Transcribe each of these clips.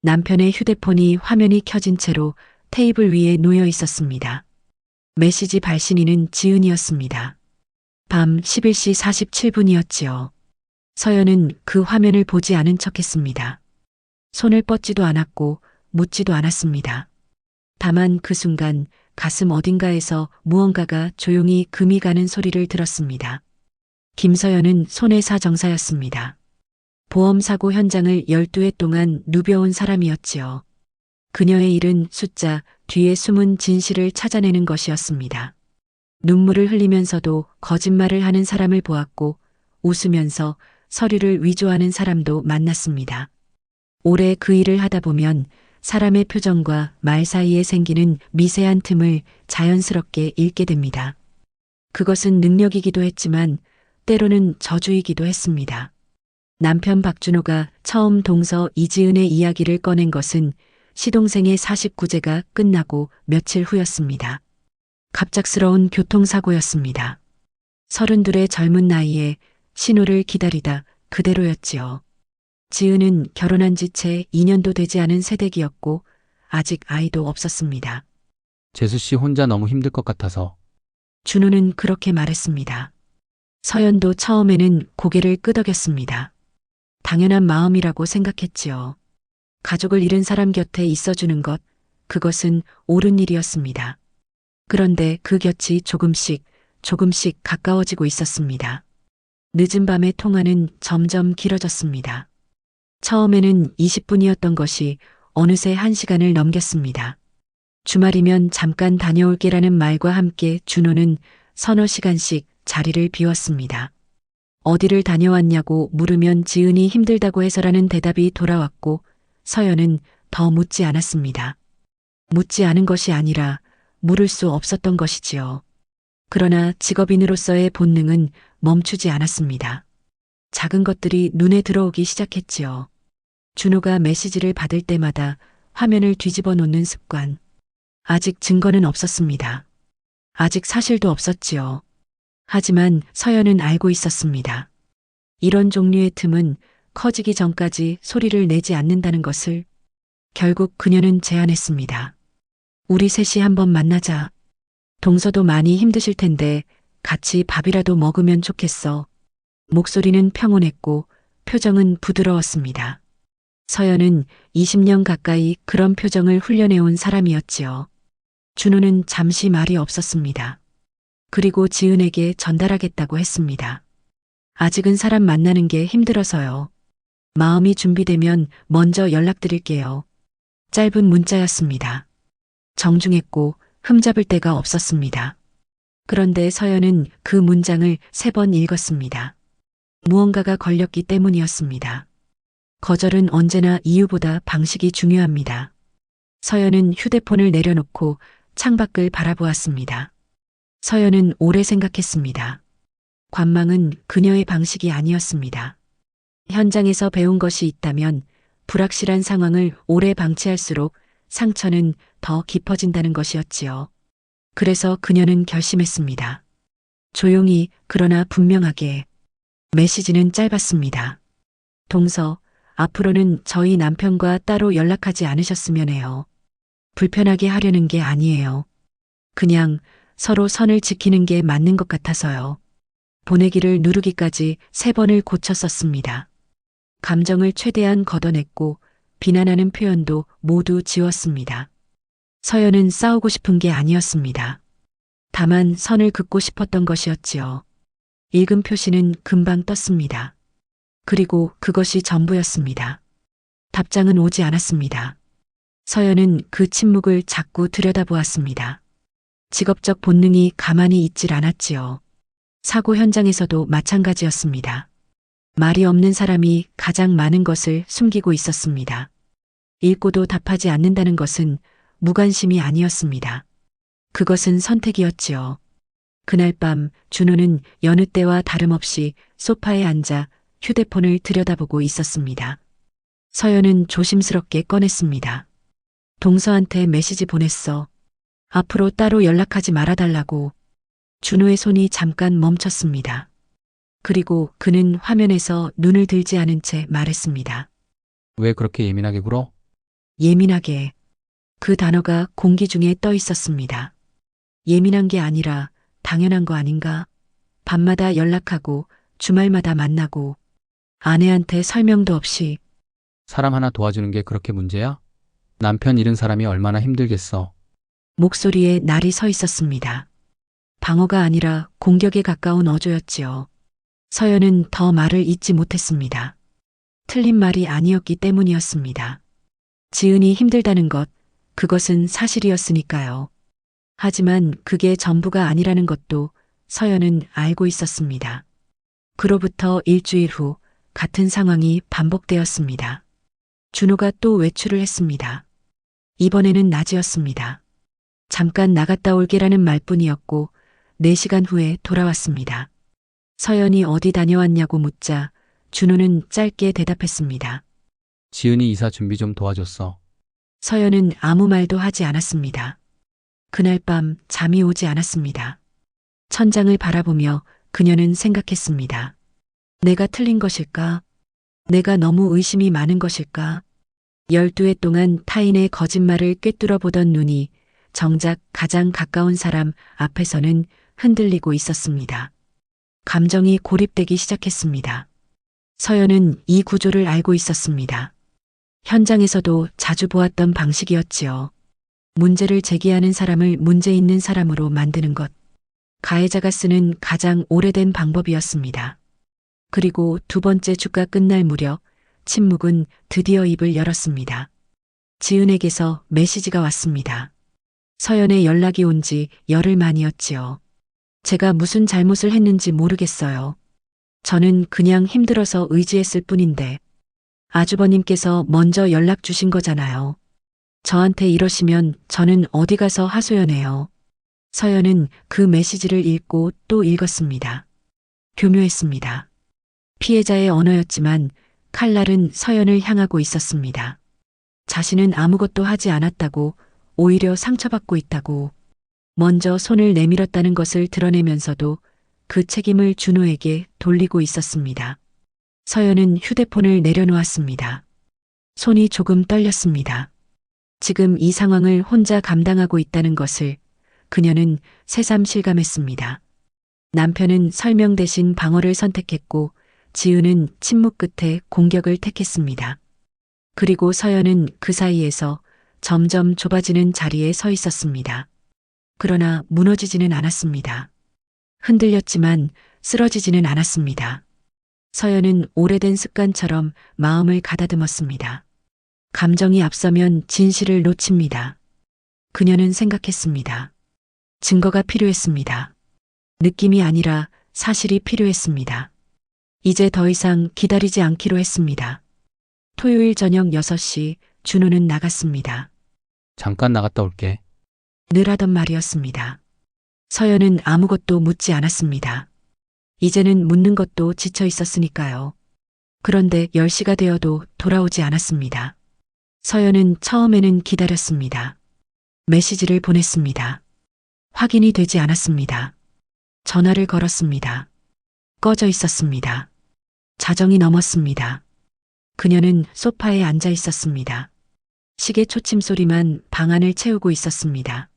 남편의 휴대폰이 화면이 켜진 채로 테이블 위에 놓여 있었습니다. 메시지 발신인은 지은이었습니다. 밤 11시 47분이었지요. 서연은 그 화면을 보지 않은 척했습니다. 손을 뻗지도 않았고 묻지도 않았습니다. 다만 그 순간 가슴 어딘가에서 무언가가 조용히 금이 가는 소리를 들었습니다. 김서연은 손해사정사였습니다. 보험사고 현장을 12해 동안 누벼온 사람이었지요. 그녀의 일은 숫자 뒤에 숨은 진실을 찾아내는 것이었습니다. 눈물을 흘리면서도 거짓말을 하는 사람을 보았고 웃으면서 서류를 위조하는 사람도 만났습니다. 오래 그 일을 하다 보면 사람의 표정과 말 사이에 생기는 미세한 틈을 자연스럽게 읽게 됩니다. 그것은 능력이기도 했지만 때로는 저주이기도 했습니다. 남편 박준호가 처음 동서 이지은의 이야기를 꺼낸 것은 시동생의 49제가 끝나고 며칠 후였습니다. 갑작스러운 교통사고였습니다. 32의 젊은 나이에 신호를 기다리다 그대로였지요. 지은은 결혼한 지 채 2년도 되지 않은 새댁이었고 아직 아이도 없었습니다. 재수 씨 혼자 너무 힘들 것 같아서. 준호는 그렇게 말했습니다. 서연도 처음에는 고개를 끄덕였습니다. 당연한 마음이라고 생각했지요. 가족을 잃은 사람 곁에 있어주는 것, 그것은 옳은 일이었습니다. 그런데 그 곁이 조금씩 가까워지고 있었습니다. 늦은 밤의 통화는 점점 길어졌습니다. 처음에는 20분이었던 것이 어느새 1시간을 넘겼습니다. 주말이면 잠깐 다녀올게라는 말과 함께 준호는 서너 시간씩 자리를 비웠습니다. 어디를 다녀왔냐고 물으면 지은이 힘들다고 해서라는 대답이 돌아왔고 서연은 더 묻지 않았습니다. 묻지 않은 것이 아니라 물을 수 없었던 것이지요. 그러나 직업인으로서의 본능은 멈추지 않았습니다. 작은 것들이 눈에 들어오기 시작했지요. 준호가 메시지를 받을 때마다 화면을 뒤집어 놓는 습관. 아직 증거는 없었습니다. 아직 사실도 없었지요. 하지만 서연은 알고 있었습니다. 이런 종류의 틈은 커지기 전까지 소리를 내지 않는다는 것을. 결국 그녀는 제안했습니다. 우리 셋이 한번 만나자. 동서도 많이 힘드실 텐데 같이 밥이라도 먹으면 좋겠어. 목소리는 평온했고 표정은 부드러웠습니다. 서연은 20년 가까이 그런 표정을 훈련해온 사람이었지요. 준호는 잠시 말이 없었습니다. 그리고 지은에게 전달하겠다고 했습니다. 아직은 사람 만나는 게 힘들어서요. 마음이 준비되면 먼저 연락드릴게요. 짧은 문자였습니다. 정중했고 흠잡을 데가 없었습니다. 그런데 서연은 그 문장을 3번 읽었습니다. 무언가가 걸렸기 때문이었습니다. 거절은 언제나 이유보다 방식이 중요합니다. 서연은 휴대폰을 내려놓고 창밖을 바라보았습니다. 서연은 오래 생각했습니다. 관망은 그녀의 방식이 아니었습니다. 현장에서 배운 것이 있다면 불확실한 상황을 오래 방치할수록 상처는 더 깊어진다는 것이었지요. 그래서 그녀는 결심했습니다. 조용히 그러나 분명하게. 메시지는 짧았습니다. 동서, 앞으로는 저희 남편과 따로 연락하지 않으셨으면 해요. 불편하게 하려는 게 아니에요. 그냥 서로 선을 지키는 게 맞는 것 같아서요. 보내기를 누르기까지 3번을 고쳐 썼습니다. 감정을 최대한 걷어냈고 비난하는 표현도 모두 지웠습니다. 서연은 싸우고 싶은 게 아니었습니다. 다만 선을 긋고 싶었던 것이었지요. 읽은 표시는 금방 떴습니다. 그리고 그것이 전부였습니다. 답장은 오지 않았습니다. 서연은 그 침묵을 자꾸 들여다보았습니다. 직업적 본능이 가만히 있질 않았지요. 사고 현장에서도 마찬가지였습니다. 말이 없는 사람이 가장 많은 것을 숨기고 있었습니다. 읽고도 답하지 않는다는 것은 무관심이 아니었습니다. 그것은 선택이었지요. 그날 밤 준호는 여느 때와 다름없이 소파에 앉아 휴대폰을 들여다보고 있었습니다. 서연은 조심스럽게 꺼냈습니다. 동서한테 메시지 보냈어. 앞으로 따로 연락하지 말아달라고. 준호의 손이 잠깐 멈췄습니다. 그리고 그는 화면에서 눈을 들지 않은 채 말했습니다. 왜 그렇게 예민하게 굴어? 예민하게. 그 단어가 공기 중에 떠 있었습니다. 예민한 게 아니라 당연한 거 아닌가? 밤마다 연락하고 주말마다 만나고 아내한테 설명도 없이. 사람 하나 도와주는 게 그렇게 문제야? 남편 잃은 사람이 얼마나 힘들겠어. 목소리에 날이 서 있었습니다. 방어가 아니라 공격에 가까운 어조였지요. 서연은 더 말을 잇지 못했습니다. 틀린 말이 아니었기 때문이었습니다. 지은이 힘들다는 것, 그것은 사실이었으니까요. 하지만 그게 전부가 아니라는 것도 서연은 알고 있었습니다. 그로부터 일주일 후 같은 상황이 반복되었습니다. 준호가 또 외출을 했습니다. 이번에는 낮이었습니다. 잠깐 나갔다 올게라는 말뿐이었고 4시간 후에 돌아왔습니다. 서연이 어디 다녀왔냐고 묻자 준호는 짧게 대답했습니다. 지은이 이사 준비 좀 도와줬어. 서연은 아무 말도 하지 않았습니다. 그날 밤 잠이 오지 않았습니다. 천장을 바라보며 그녀는 생각했습니다. 내가 틀린 것일까? 내가 너무 의심이 많은 것일까? 12해 동안 타인의 거짓말을 꿰뚫어 보던 눈이 정작 가장 가까운 사람 앞에서는 흔들리고 있었습니다. 감정이 고립되기 시작했습니다. 서연은 이 구조를 알고 있었습니다. 현장에서도 자주 보았던 방식이었지요. 문제를 제기하는 사람을 문제 있는 사람으로 만드는 것. 가해자가 쓰는 가장 오래된 방법이었습니다. 그리고 두 번째 주가 끝날 무렵 침묵은 드디어 입을 열었습니다. 지은에게서 메시지가 왔습니다. 서연의 연락이 온 지 열흘 만이었지요. 제가 무슨 잘못을 했는지 모르겠어요. 저는 그냥 힘들어서 의지했을 뿐인데 아주버님께서 먼저 연락 주신 거잖아요. 저한테 이러시면 저는 어디 가서 하소연해요. 서연은 그 메시지를 읽고 또 읽었습니다. 교묘했습니다. 피해자의 언어였지만 칼날은 서연을 향하고 있었습니다. 자신은 아무것도 하지 않았다고, 오히려 상처받고 있다고, 먼저 손을 내밀었다는 것을 드러내면서도 그 책임을 준호에게 돌리고 있었습니다. 서연은 휴대폰을 내려놓았습니다. 손이 조금 떨렸습니다. 지금 이 상황을 혼자 감당하고 있다는 것을 그녀는 새삼 실감했습니다. 남편은 설명 대신 방어를 선택했고 지은은 침묵 끝에 공격을 택했습니다. 그리고 서연은 그 사이에서 점점 좁아지는 자리에 서 있었습니다. 그러나 무너지지는 않았습니다. 흔들렸지만 쓰러지지는 않았습니다. 서연은 오래된 습관처럼 마음을 가다듬었습니다. 감정이 앞서면 진실을 놓칩니다. 그녀는 생각했습니다. 증거가 필요했습니다. 느낌이 아니라 사실이 필요했습니다. 이제 더 이상 기다리지 않기로 했습니다. 토요일 저녁 6시 준호는 나갔습니다. 잠깐 나갔다 올게. 늘 하던 말이었습니다. 서연은 아무것도 묻지 않았습니다. 이제는 묻는 것도 지쳐 있었으니까요. 그런데 10시가 되어도 돌아오지 않았습니다. 서연은 처음에는 기다렸습니다. 메시지를 보냈습니다. 확인이 되지 않았습니다. 전화를 걸었습니다. 꺼져 있었습니다. 자정이 넘었습니다. 그녀는 소파에 앉아 있었습니다. 시계 초침 소리만 방 안을 채우고 있었습니다.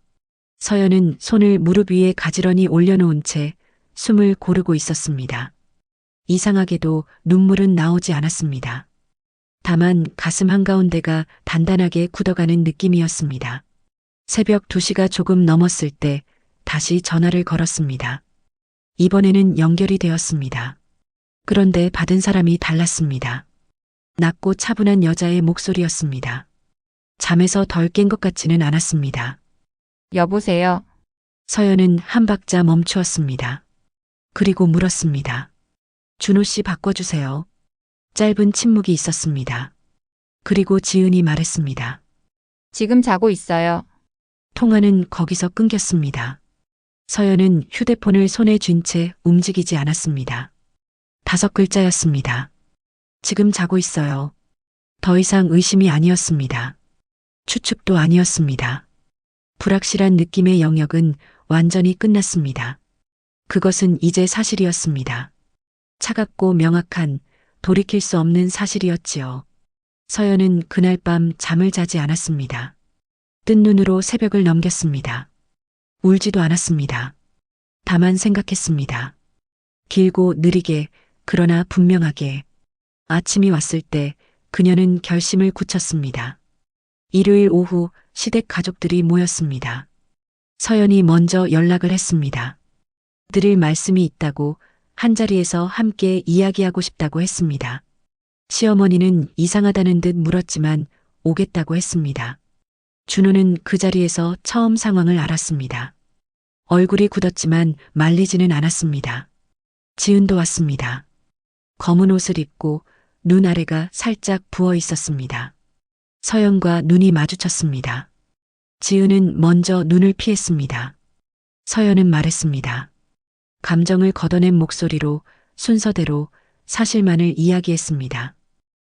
서연은 손을 무릎 위에 가지런히 올려놓은 채 숨을 고르고 있었습니다. 이상하게도 눈물은 나오지 않았습니다. 다만 가슴 한가운데가 단단하게 굳어가는 느낌이었습니다. 새벽 2시가 조금 넘었을 때 다시 전화를 걸었습니다. 이번에는 연결이 되었습니다. 그런데 받은 사람이 달랐습니다. 낮고 차분한 여자의 목소리였습니다. 잠에서 덜 깬 것 같지는 않았습니다. 여보세요. 서연은 한 박자 멈추었습니다. 그리고 물었습니다. 준호 씨 바꿔주세요. 짧은 침묵이 있었습니다. 그리고 지은이 말했습니다. 지금 자고 있어요. 통화는 거기서 끊겼습니다. 서연은 휴대폰을 손에 쥔 채 움직이지 않았습니다. 5글자였습니다. 지금 자고 있어요. 더 이상 의심이 아니었습니다. 추측도 아니었습니다. 불확실한 느낌의 영역은 완전히 끝났습니다. 그것은 이제 사실이었습니다. 차갑고 명확한, 돌이킬 수 없는 사실이었지요. 서연은 그날 밤 잠을 자지 않았습니다. 뜬 눈으로 새벽을 넘겼습니다. 울지도 않았습니다. 다만 생각했습니다. 길고 느리게, 그러나 분명하게. 아침이 왔을 때 그녀는 결심을 굳혔습니다. 일요일 오후 시댁 가족들이 모였습니다. 서연이 먼저 연락을 했습니다. 드릴 말씀이 있다고, 한자리에서 함께 이야기하고 싶다고 했습니다. 시어머니는 이상하다는 듯 물었지만 오겠다고 했습니다. 준호는 그 자리에서 처음 상황을 알았습니다. 얼굴이 굳었지만 말리지는 않았습니다. 지은도 왔습니다. 검은 옷을 입고 눈 아래가 살짝 부어 있었습니다. 서연과 눈이 마주쳤습니다. 지은은 먼저 눈을 피했습니다. 서연은 말했습니다. 감정을 걷어낸 목소리로 순서대로 사실만을 이야기했습니다.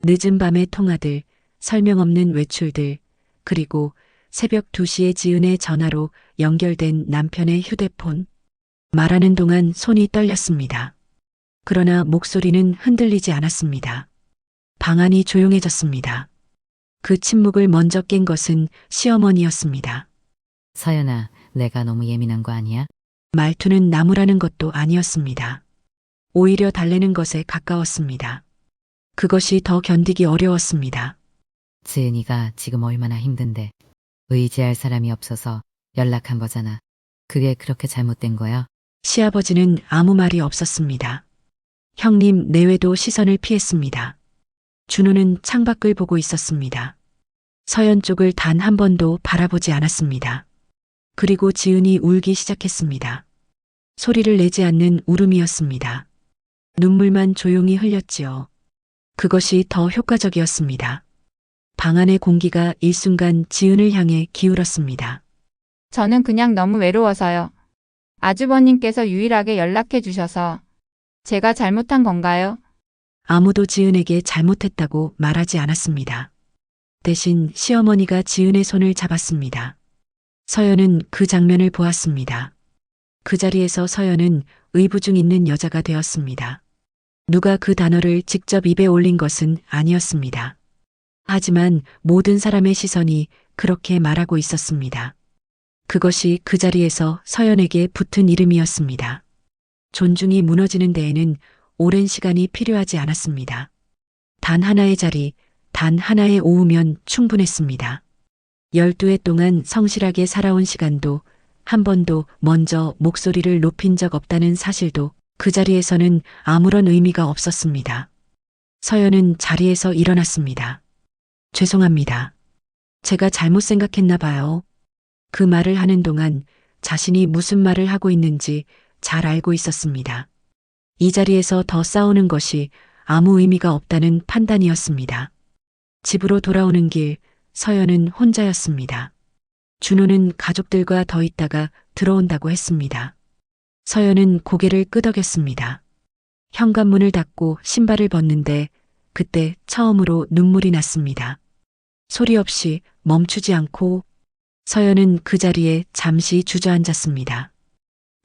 늦은 밤의 통화들, 설명 없는 외출들, 그리고 새벽 2시에 지은의 전화로 연결된 남편의 휴대폰. 말하는 동안 손이 떨렸습니다. 그러나 목소리는 흔들리지 않았습니다. 방 안이 조용해졌습니다. 그 침묵을 먼저 깬 것은 시어머니였습니다. 서연아, 내가 너무 예민한 거 아니야? 말투는 나무라는 것도 아니었습니다. 오히려 달래는 것에 가까웠습니다. 그것이 더 견디기 어려웠습니다. 지은이가 지금 얼마나 힘든데 의지할 사람이 없어서 연락한 거잖아. 그게 그렇게 잘못된 거야? 시아버지는 아무 말이 없었습니다. 형님 내외도 시선을 피했습니다. 준호는 창밖을 보고 있었습니다. 서연 쪽을 단 한 번도 바라보지 않았습니다. 그리고 지은이 울기 시작했습니다. 소리를 내지 않는 울음이었습니다. 눈물만 조용히 흘렸지요. 그것이 더 효과적이었습니다. 방 안의 공기가 일순간 지은을 향해 기울었습니다. 저는 그냥 너무 외로워서요. 아주버님께서 유일하게 연락해 주셔서 제가 잘못한 건가요? 아무도 지은에게 잘못했다고 말하지 않았습니다. 대신 시어머니가 지은의 손을 잡았습니다. 서연은 그 장면을 보았습니다. 그 자리에서 서연은 의부중 있는 여자가 되었습니다. 누가 그 단어를 직접 입에 올린 것은 아니었습니다. 하지만 모든 사람의 시선이 그렇게 말하고 있었습니다. 그것이 그 자리에서 서연에게 붙은 이름이었습니다. 존중이 무너지는 데에는 오랜 시간이 필요하지 않았습니다. 단 하나의 자리, 단 하나의 오후면 충분했습니다. 12해 동안 성실하게 살아온 시간도 한 번도 먼저 목소리를 높인 적 없다는 사실도 그 자리에서는 아무런 의미가 없었습니다. 서연은 자리에서 일어났습니다. 죄송합니다. 제가 잘못 생각했나 봐요. 그 말을 하는 동안 자신이 무슨 말을 하고 있는지 잘 알고 있었습니다. 이 자리에서 더 싸우는 것이 아무 의미가 없다는 판단이었습니다. 집으로 돌아오는 길, 서연은 혼자였습니다. 준호는 가족들과 더 있다가 들어온다고 했습니다. 서연은 고개를 끄덕였습니다. 현관문을 닫고 신발을 벗는데 그때 처음으로 눈물이 났습니다. 소리 없이 멈추지 않고 서연은 그 자리에 잠시 주저앉았습니다.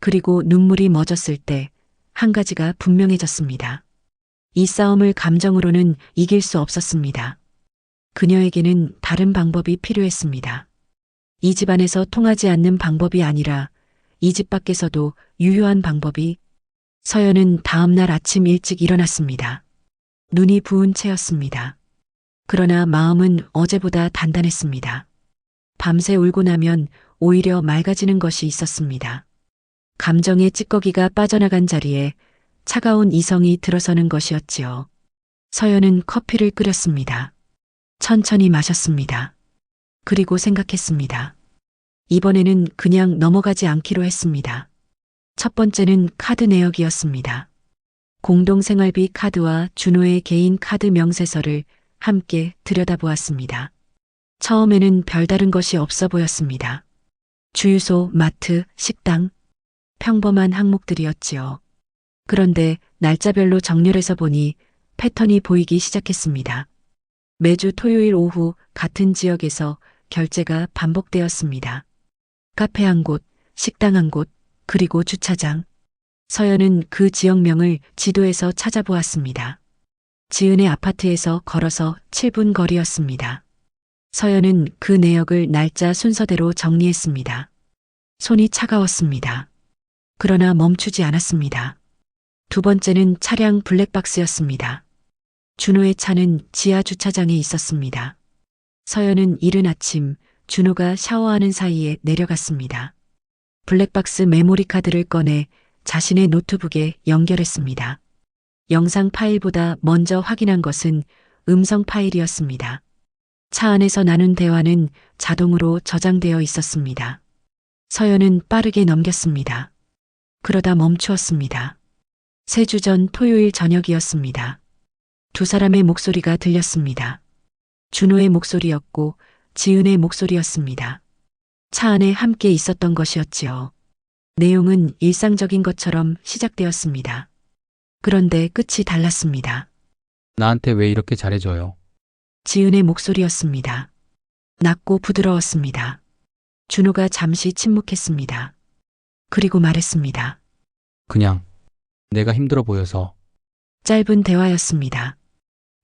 그리고 눈물이 멎었을 때 한 가지가 분명해졌습니다. 이 싸움을 감정으로는 이길 수 없었습니다. 그녀에게는 다른 방법이 필요했습니다. 이 집안에서 통하지 않는 방법이 아니라 이 집 밖에서도 유효한 방법이. 서연은 다음 날 아침 일찍 일어났습니다. 눈이 부은 채였습니다. 그러나 마음은 어제보다 단단했습니다. 밤새 울고 나면 오히려 맑아지는 것이 있었습니다. 감정의 찌꺼기가 빠져나간 자리에 차가운 이성이 들어서는 것이었지요. 서연은 커피를 끓였습니다. 천천히 마셨습니다. 그리고 생각했습니다. 이번에는 그냥 넘어가지 않기로 했습니다. 첫 번째는 카드 내역이었습니다. 공동생활비 카드와 준호의 개인 카드 명세서를 함께 들여다보았습니다. 처음에는 별다른 것이 없어 보였습니다. 주유소, 마트, 식당, 평범한 항목들이었지요. 그런데 날짜별로 정렬해서 보니 패턴이 보이기 시작했습니다. 매주 토요일 오후 같은 지역에서 결제가 반복되었습니다. 카페 한 곳, 식당 한 곳, 그리고 주차장. 서연은 그 지역명을 지도에서 찾아보았습니다. 지은의 아파트에서 걸어서 7분 거리였습니다. 서연은 그 내역을 날짜 순서대로 정리했습니다. 손이 차가웠습니다. 그러나 멈추지 않았습니다. 두 번째는 차량 블랙박스였습니다. 준호의 차는 지하 주차장에 있었습니다. 서연은 이른 아침 준호가 샤워하는 사이에 내려갔습니다. 블랙박스 메모리 카드를 꺼내 자신의 노트북에 연결했습니다. 영상 파일보다 먼저 확인한 것은 음성 파일이었습니다. 차 안에서 나눈 대화는 자동으로 저장되어 있었습니다. 서연은 빠르게 넘겼습니다. 그러다 멈추었습니다. 3주 전 토요일 저녁이었습니다. 두 사람의 목소리가 들렸습니다. 준호의 목소리였고 지은의 목소리였습니다. 차 안에 함께 있었던 것이었지요. 내용은 일상적인 것처럼 시작되었습니다. 그런데 끝이 달랐습니다. 나한테 왜 이렇게 잘해줘요? 지은의 목소리였습니다. 낮고 부드러웠습니다. 준호가 잠시 침묵했습니다. 그리고 말했습니다. 그냥 내가 힘들어 보여서. 짧은 대화였습니다.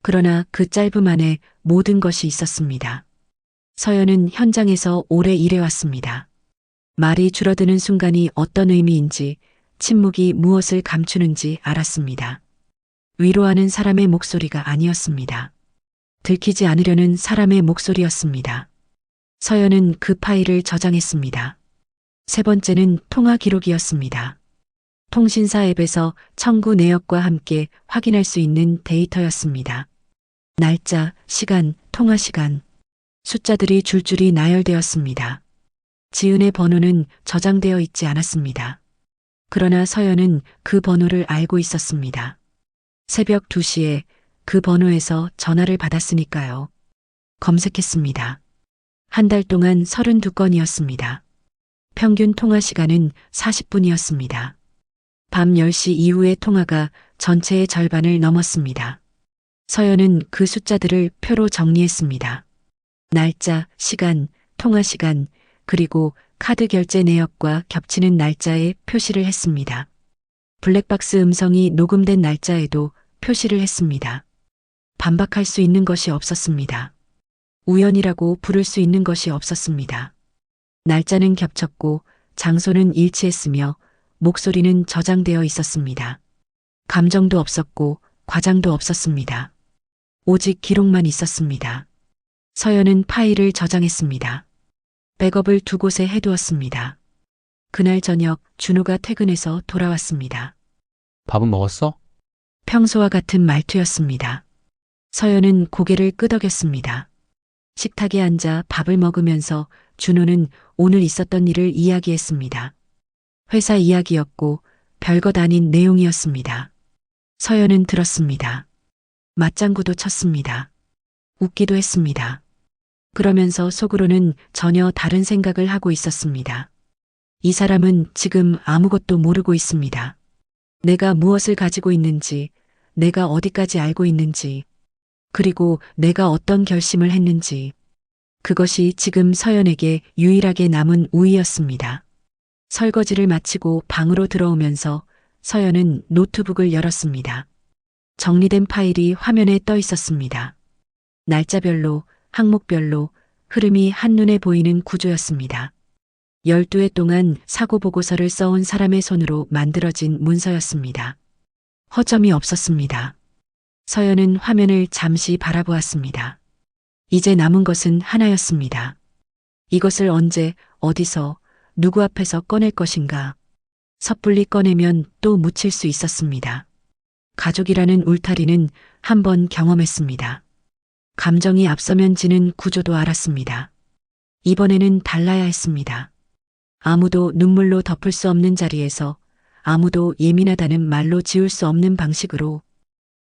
그러나 그 짧음 안에 모든 것이 있었습니다. 서연은 현장에서 오래 일해왔습니다. 말이 줄어드는 순간이 어떤 의미인지, 침묵이 무엇을 감추는지 알았습니다. 위로하는 사람의 목소리가 아니었습니다. 들키지 않으려는 사람의 목소리였습니다. 서연은 그 파일을 저장했습니다. 3번째는 통화 기록이었습니다. 통신사 앱에서 청구 내역과 함께 확인할 수 있는 데이터였습니다. 날짜, 시간, 통화 시간, 숫자들이 줄줄이 나열되었습니다. 지은의 번호는 저장되어 있지 않았습니다. 그러나 서연은 그 번호를 알고 있었습니다. 새벽 2시에 그 번호에서 전화를 받았으니까요. 검색했습니다. 한 달 동안 32건이었습니다. 평균 통화 시간은 40분이었습니다. 밤 10시 이후의 통화가 전체의 절반을 넘었습니다. 서연은 그 숫자들을 표로 정리했습니다. 날짜, 시간, 통화 시간, 그리고 카드 결제 내역과 겹치는 날짜에 표시를 했습니다. 블랙박스 음성이 녹음된 날짜에도 표시를 했습니다. 반박할 수 있는 것이 없었습니다. 우연이라고 부를 수 있는 것이 없었습니다. 날짜는 겹쳤고 장소는 일치했으며 목소리는 저장되어 있었습니다. 감정도 없었고 과장도 없었습니다. 오직 기록만 있었습니다. 서연은 파일을 저장했습니다. 백업을 두 곳에 해두었습니다. 그날 저녁 준호가 퇴근해서 돌아왔습니다. 밥은 먹었어? 평소와 같은 말투였습니다. 서연은 고개를 끄덕였습니다. 식탁에 앉아 밥을 먹으면서 준호는 오늘 있었던 일을 이야기했습니다. 회사 이야기였고 별것 아닌 내용이었습니다. 서연은 들었습니다. 맞장구도 쳤습니다. 웃기도 했습니다. 그러면서 속으로는 전혀 다른 생각을 하고 있었습니다. 이 사람은 지금 아무것도 모르고 있습니다. 내가 무엇을 가지고 있는지, 내가 어디까지 알고 있는지, 그리고 내가 어떤 결심을 했는지, 그것이 지금 서연에게 유일하게 남은 우위였습니다. 설거지를 마치고 방으로 들어오면서 서연은 노트북을 열었습니다. 정리된 파일이 화면에 떠 있었습니다. 날짜별로, 항목별로 흐름이 한눈에 보이는 구조였습니다. 12회 동안 사고 보고서를 써온 사람의 손으로 만들어진 문서였습니다. 허점이 없었습니다. 서연은 화면을 잠시 바라보았습니다. 이제 남은 것은 하나였습니다. 이것을 언제, 어디서, 누구 앞에서 꺼낼 것인가. 섣불리 꺼내면 또 묻힐 수 있었습니다. 가족이라는 울타리는 한 번 경험했습니다. 감정이 앞서면 지는 구조도 알았습니다. 이번에는 달라야 했습니다. 아무도 눈물로 덮을 수 없는 자리에서 아무도 예민하다는 말로 지울 수 없는 방식으로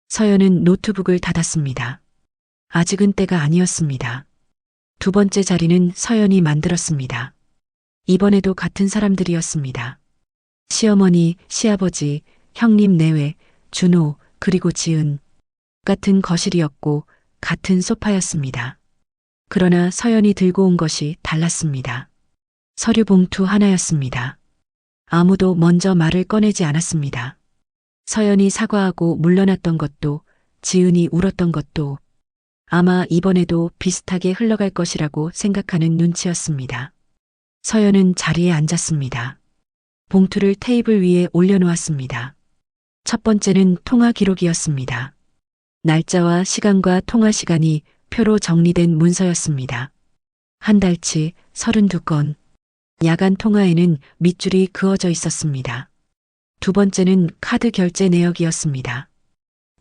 서연은 노트북을 닫았습니다. 아직은 때가 아니었습니다. 두 번째 자리는 서연이 만들었습니다. 이번에도 같은 사람들이었습니다. 시어머니, 시아버지, 형님 내외, 준호, 그리고 지은. 같은 거실이었고 같은 소파였습니다. 그러나 서연이 들고 온 것이 달랐습니다. 서류 봉투 하나였습니다. 아무도 먼저 말을 꺼내지 않았습니다. 서연이 사과하고 물러났던 것도 지은이 울었던 것도 아마 이번에도 비슷하게 흘러갈 것이라고 생각하는 눈치였습니다. 서연은 자리에 앉았습니다. 봉투를 테이블 위에 올려놓았습니다. 첫 번째는 통화 기록이었습니다. 날짜와 시간과 통화 시간이 표로 정리된 문서였습니다. 한 달치 32건. 야간 통화에는 밑줄이 그어져 있었습니다. 두 번째는 카드 결제 내역이었습니다.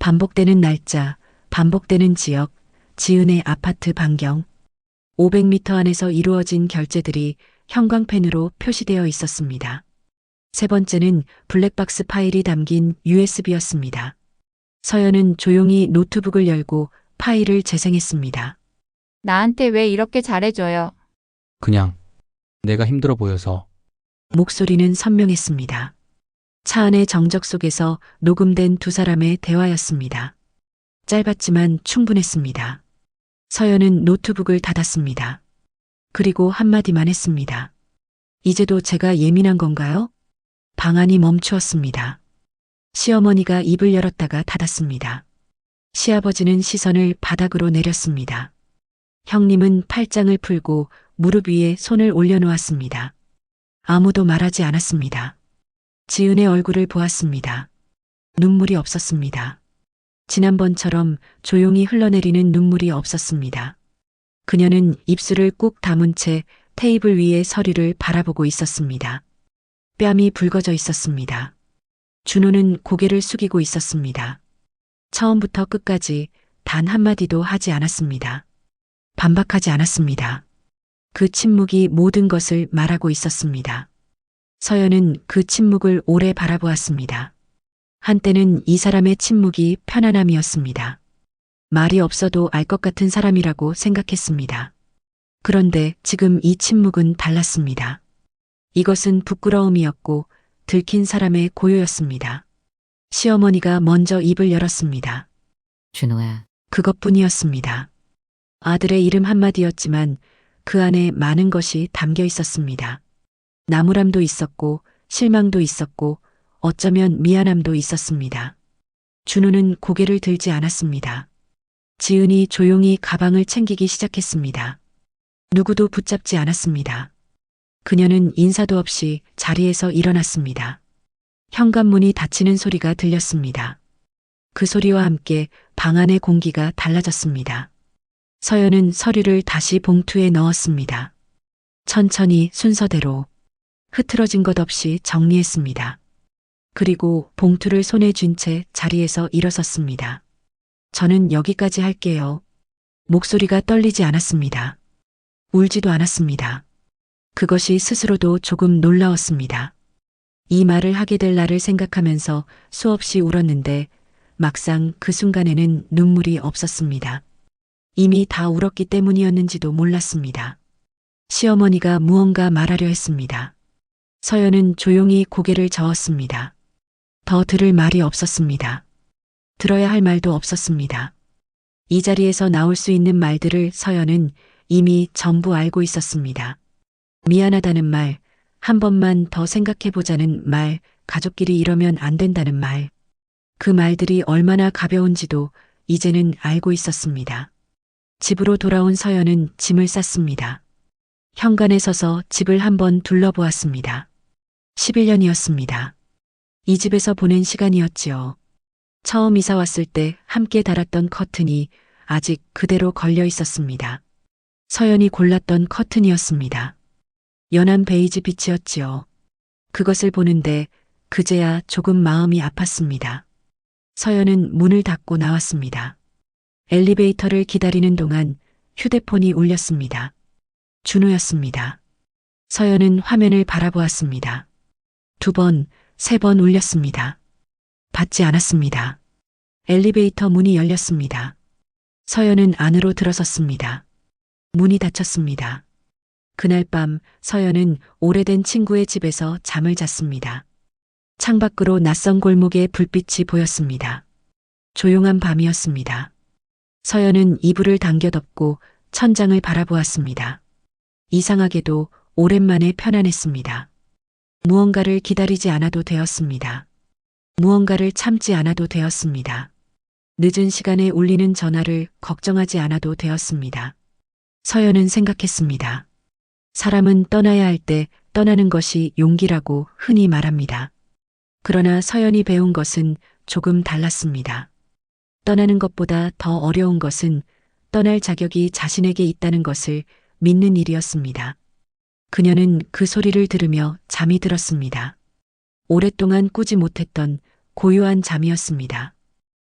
반복되는 날짜, 반복되는 지역, 지은의 아파트 반경. 500m 안에서 이루어진 결제들이 형광펜으로 표시되어 있었습니다. 세 번째는 블랙박스 파일이 담긴 USB였습니다. 서연은 조용히 노트북을 열고 파일을 재생했습니다. 나한테 왜 이렇게 잘해줘요? 그냥 내가 힘들어 보여서. 목소리는 선명했습니다. 차 안의 정적 속에서 녹음된 두 사람의 대화였습니다. 짧았지만 충분했습니다. 서연은 노트북을 닫았습니다. 그리고 한마디만 했습니다. 이제도 제가 예민한 건가요? 방 안이 멈추었습니다. 시어머니가 입을 열었다가 닫았습니다. 시아버지는 시선을 바닥으로 내렸습니다. 형님은 팔짱을 풀고 무릎 위에 손을 올려놓았습니다. 아무도 말하지 않았습니다. 지은의 얼굴을 보았습니다. 눈물이 없었습니다. 지난번처럼 조용히 흘러내리는 눈물이 없었습니다. 그녀는 입술을 꾹 다문 채 테이블 위의 서류를 바라보고 있었습니다. 뺨이 붉어져 있었습니다. 준호는 고개를 숙이고 있었습니다. 처음부터 끝까지 단 한마디도 하지 않았습니다. 반박하지 않았습니다. 그 침묵이 모든 것을 말하고 있었습니다. 서연은 그 침묵을 오래 바라보았습니다. 한때는 이 사람의 침묵이 편안함이었습니다. 말이 없어도 알 것 같은 사람이라고 생각했습니다. 그런데 지금 이 침묵은 달랐습니다. 이것은 부끄러움이었고 들킨 사람의 고요였습니다. 시어머니가 먼저 입을 열었습니다. 준호야, 그것뿐이었습니다. 아들의 이름 한마디였지만 그 안에 많은 것이 담겨 있었습니다. 나무람도 있었고 실망도 있었고 어쩌면 미안함도 있었습니다. 준호는 고개를 들지 않았습니다. 지은이 조용히 가방을 챙기기 시작했습니다. 누구도 붙잡지 않았습니다. 그녀는 인사도 없이 자리에서 일어났습니다. 현관문이 닫히는 소리가 들렸습니다. 그 소리와 함께 방 안의 공기가 달라졌습니다. 서연은 서류를 다시 봉투에 넣었습니다. 천천히 순서대로 흐트러진 것 없이 정리했습니다. 그리고 봉투를 손에 쥔 채 자리에서 일어섰습니다. 저는 여기까지 할게요. 목소리가 떨리지 않았습니다. 울지도 않았습니다. 그것이 스스로도 조금 놀라웠습니다. 이 말을 하게 될 날을 생각하면서 수없이 울었는데 막상 그 순간에는 눈물이 없었습니다. 이미 다 울었기 때문이었는지도 몰랐습니다. 시어머니가 무언가 말하려 했습니다. 서연은 조용히 고개를 저었습니다. 더 들을 말이 없었습니다. 들어야 할 말도 없었습니다. 이 자리에서 나올 수 있는 말들을 서연은 이미 전부 알고 있었습니다. 미안하다는 말, 한 번만 더 생각해보자는 말, 가족끼리 이러면 안 된다는 말. 그 말들이 얼마나 가벼운지도 이제는 알고 있었습니다. 집으로 돌아온 서연은 짐을 쌌습니다. 현관에 서서 집을 한번 둘러보았습니다. 11년이었습니다. 이 집에서 보낸 시간이었지요. 처음 이사 왔을 때 함께 달았던 커튼이 아직 그대로 걸려 있었습니다. 서연이 골랐던 커튼이었습니다. 연한 베이지 빛이었지요. 그것을 보는데 그제야 조금 마음이 아팠습니다. 서연은 문을 닫고 나왔습니다. 엘리베이터를 기다리는 동안 휴대폰이 울렸습니다. 준호였습니다. 서연은 화면을 바라보았습니다. 2번, 3번 울렸습니다. 받지 않았습니다. 엘리베이터 문이 열렸습니다. 서연은 안으로 들어섰습니다. 문이 닫혔습니다. 그날 밤 서연은 오래된 친구의 집에서 잠을 잤습니다. 창밖으로 낯선 골목에 불빛이 보였습니다. 조용한 밤이었습니다. 서연은 이불을 당겨 덮고 천장을 바라보았습니다. 이상하게도 오랜만에 편안했습니다. 무언가를 기다리지 않아도 되었습니다. 무언가를 참지 않아도 되었습니다. 늦은 시간에 울리는 전화를 걱정하지 않아도 되었습니다. 서연은 생각했습니다. 사람은 떠나야 할 때 떠나는 것이 용기라고 흔히 말합니다. 그러나 서연이 배운 것은 조금 달랐습니다. 떠나는 것보다 더 어려운 것은 떠날 자격이 자신에게 있다는 것을 믿는 일이었습니다. 그녀는 그 소리를 들으며 잠이 들었습니다. 오랫동안 꾸지 못했던 고요한 잠이었습니다.